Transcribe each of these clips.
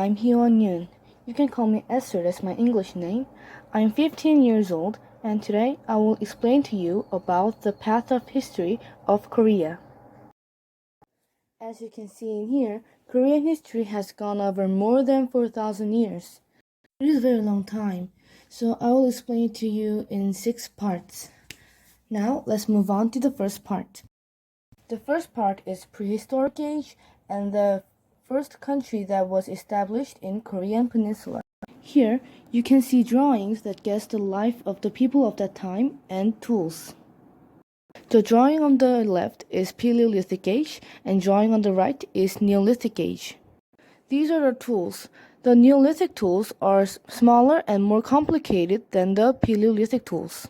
I'm Hyun Yoon. You can call me Esther, that's my English name. I'm 15 years old, and today I will explain to you about the path of history of Korea. As you can see in here, Korean history has gone over more than 4,000 years. It is a very long time, so I will explain it to you in 6 parts. Now, let's move on to the first part. The first part is prehistoric age and the first country that was established in Korean Peninsula. Here, you can see drawings that guess the life of the people of that time and tools. The drawing on the left is Paleolithic age and drawing on the right is Neolithic age. These are the tools. The Neolithic tools are smaller and more complicated than the Paleolithic tools.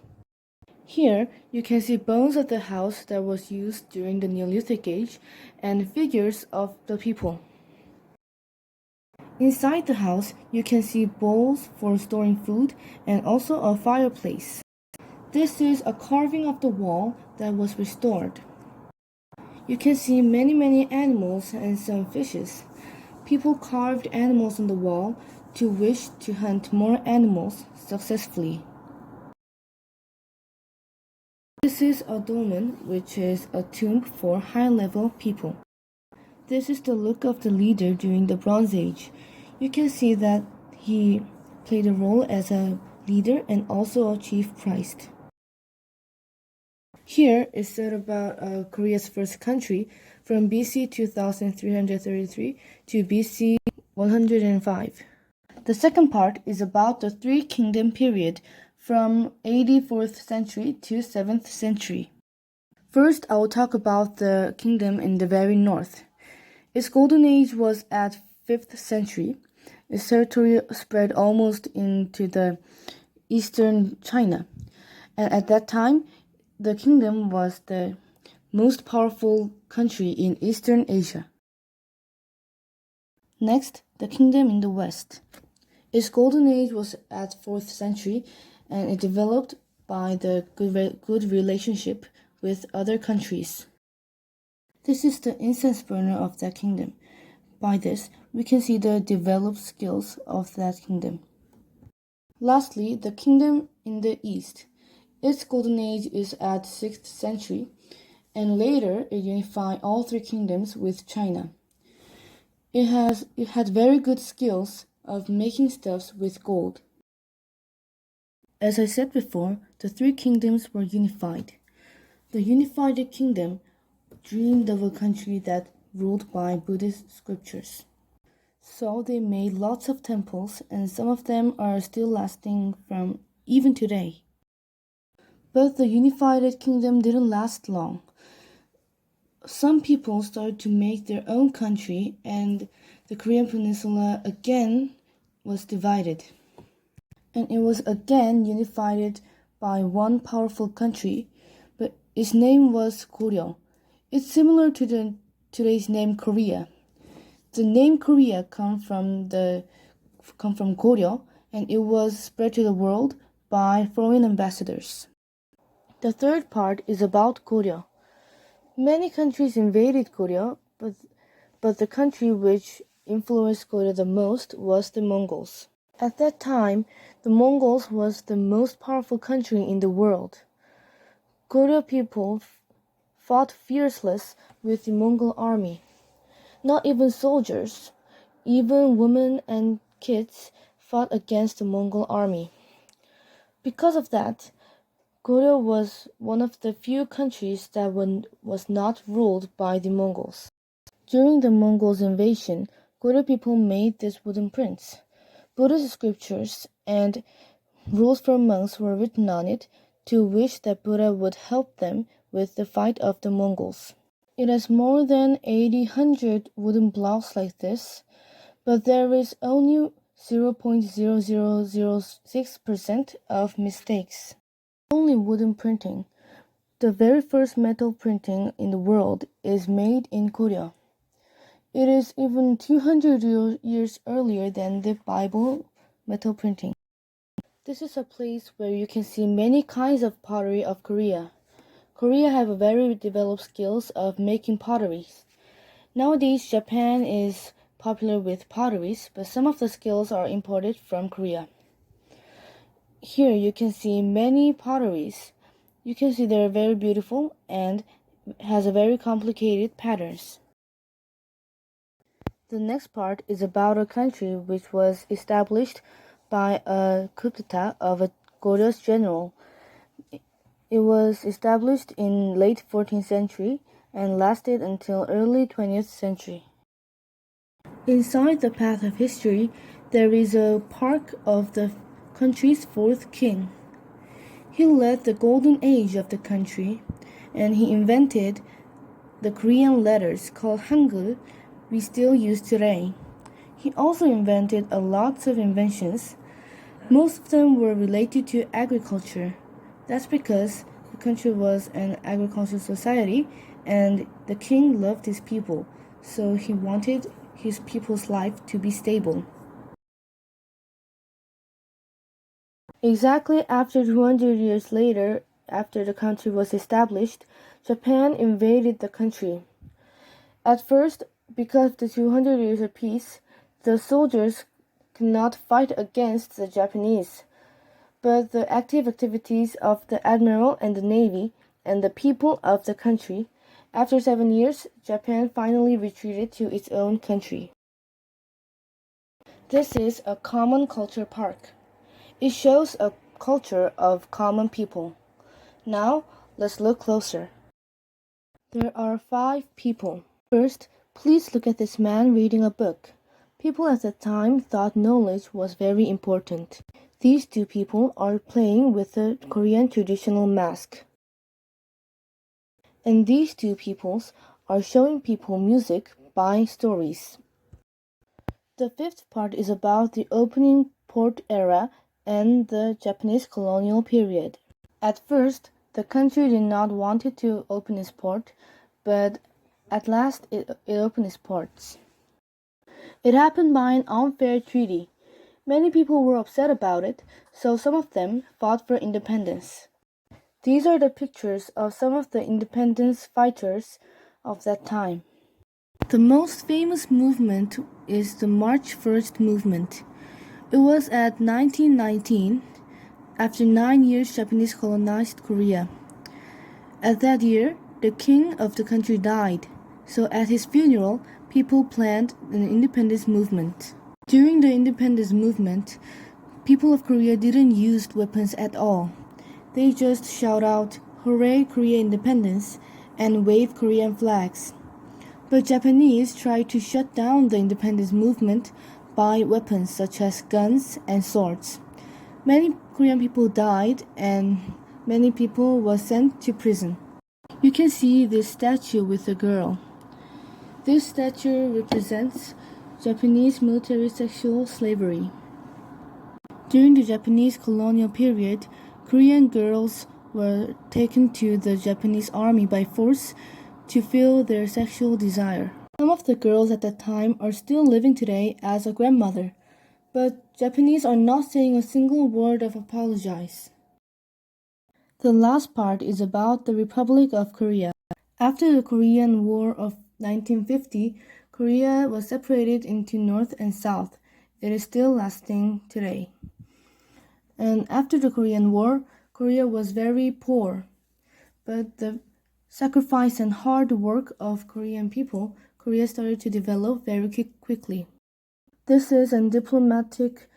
Here, you can see bones of the house that was used during the Neolithic age and figures of the people. Inside the house, you can see bowls for storing food and also a fireplace. This is a carving of the wall that was restored. You can see many animals and some fishes. People carved animals on the wall to wish to hunt more animals successfully. This is a dolmen, which is a tomb for high-level people. This is the look of the leader during the Bronze Age. You can see that he played a role as a leader and also a chief priest. Here is said about Korea's first country from BC 2333 to BC 105. The second part is about the Three Kingdom period from AD 4th century to 7th century. First, I will talk about the kingdom in the very north. Its golden age was at 5th century. Its territory spread almost into the eastern China. And at that time, the kingdom was the most powerful country in Eastern Asia. Next, the kingdom in the west. Its golden age was at 4th century, and it developed by the good relationship with other countries. This is the incense burner of that kingdom. By this, we can see the developed skills of that kingdom. Lastly, the kingdom in the east. Its golden age is at 6th century, and later it unified all 3 kingdoms with China. It had very good skills of making stuffs with gold. As I said before, the 3 kingdoms were unified. The unified kingdom dreamed of a country that ruled by Buddhist scriptures. So they made lots of temples, and some of them are still lasting from even today. But the unified kingdom didn't last long. Some people started to make their own country, and the Korean Peninsula again was divided. And it was again unified by one powerful country, but its name was Goryeo. It's similar to today's name Korea. The name Korea come from Goryeo, and it was spread to the world by foreign ambassadors. The third part is about Goryeo. Many countries invaded Goryeo, but the country which influenced Goryeo the most was the Mongols. At that time, the Mongols was the most powerful country in the world. Goryeo people fought fiercely with the Mongol army. Not even soldiers, even women and kids fought against the Mongol army. Because of that, Goryeo was one of the few countries that was not ruled by the Mongols. During the Mongols' invasion, Goryeo people made these wooden prints. Buddhist scriptures and rules for monks were written on it to wish that Buddha would help them with the fight of the Mongols. It has more than 800 wooden blocks like this, but there is only 0.0006% of mistakes. Only wooden printing. The very first metal printing in the world is made in Korea. It is even 200 years earlier than the Bible metal printing. This is a place where you can see many kinds of pottery of Korea. Korea have a very developed skills of making potteries. Nowadays, Japan is popular with potteries, but some of the skills are imported from Korea. Here you can see many potteries. You can see they're very beautiful and has a very complicated patterns. The next part is about a country which was established by a coup d'etat of a Goryeo general. It was established in late 14th century and lasted until early 20th century. Inside the path of history, there is a park of the country's fourth king. He led the golden age of the country, and he invented the Korean letters called Hangul we still use today. He also invented a lot of inventions. Most of them were related to agriculture. That's because the country was an agricultural society and the king loved his people, so he wanted his people's life to be stable. Exactly after 200 years later, after the country was established, Japan invaded the country. At first, because of the 200 years of peace, the soldiers could not fight against the Japanese. But the active activities of the admiral and the navy and the people of the country, after 7 years, Japan finally retreated to its own country. This is a common culture park. It shows a culture of common people. Now, let's look closer. There are 5 people. First, please look at this man reading a book. People at the time thought knowledge was very important. These 2 people are playing with the Korean traditional mask. And these 2 peoples are showing people music by stories. The 5th part is about the opening port era and the Japanese colonial period. At first, the country did not want it to open its port, but at last it opened its ports. It happened by an unfair treaty. Many people were upset about it, so some of them fought for independence. These are the pictures of some of the independence fighters of that time. The most famous movement is the March 1st movement. It was at 1919, after 9 years Japanese colonized Korea. At that year, the king of the country died, so at his funeral, people planned an independence movement. During the independence movement, people of Korea didn't use weapons at all. They just shout out, "Hooray, Korea independence," and wave Korean flags. But Japanese tried to shut down the independence movement by weapons such as guns and swords. Many Korean people died and many people were sent to prison. You can see this statue with a girl. This statue represents Japanese military sexual slavery. During the Japanese colonial period, Korean girls were taken to the Japanese army by force to fill their sexual desire. Some of the girls at that time are still living today as a grandmother, but Japanese are not saying a single word of apologize. The last part is about the Republic of Korea. After the Korean War of 1950, Korea was separated into North and South. It is still lasting today. And after the Korean War, Korea was very poor. But the sacrifice and hard work of Korean people, Korea started to develop very quickly. This is a diplomatic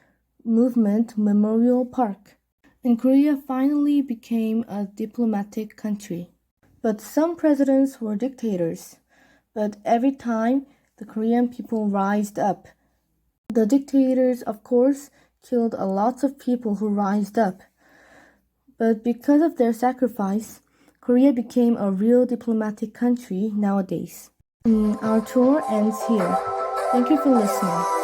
movement memorial park. And Korea finally became a diplomatic country. But some presidents were dictators. But every time, the Korean people rised up. The dictators, of course, killed a lot of people who rised up. But because of their sacrifice, Korea became a real diplomatic country nowadays. Our tour ends here. Thank you for listening.